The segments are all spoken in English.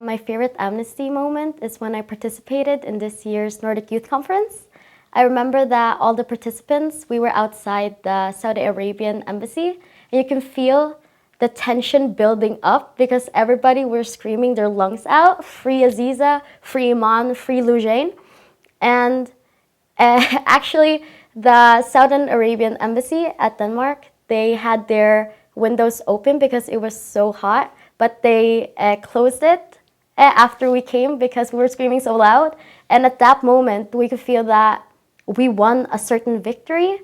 My favorite Amnesty moment is when I participated in this year's Nordic Youth Conference. I remember that all the participants, we were outside the Saudi Arabian embassy, and you can feel the tension building up because everybody were screaming their lungs out, free Aziza, free Iman, free Lujain. And actually, the Saudi Arabian embassy at Denmark, they had their windows open because it was so hot, but they closed it after we came because we were screaming so loud. And at that moment, we could feel that we won a certain victory.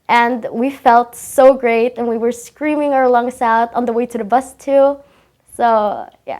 And we felt so great, and we were screaming our lungs out on the way to the bus too. So, yeah.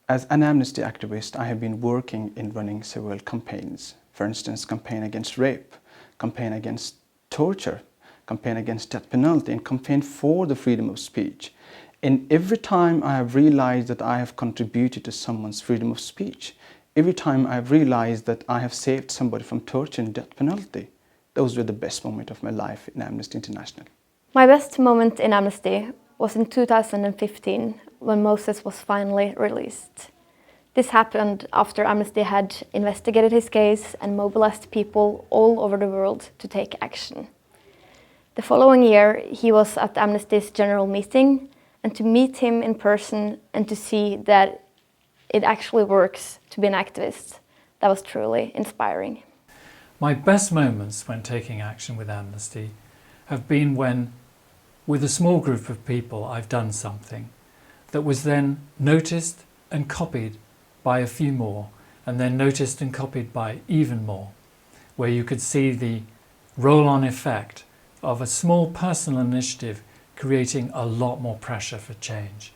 As an Amnesty activist, I have been working in running several campaigns. For instance, campaign against rape, campaign against torture, campaign against death penalty, and campaign for the freedom of speech. And every time I have realized that I have contributed to someone's freedom of speech, every time I have realized that I have saved somebody from torture and death penalty, those were the best moments of my life in Amnesty International. My best moment in Amnesty was in 2015 when Moses was finally released. This happened after Amnesty had investigated his case and mobilized people all over the world to take action. The following year, he was at Amnesty's general meeting, and to meet him in person and to see that it actually works to be an activist, that was truly inspiring. My best moments when taking action with Amnesty have been when, with a small group of people, I've done something that was then noticed and copied by a few more, and then noticed and copied by even more, where you could see the roll-on effect of a small personal initiative creating a lot more pressure for change.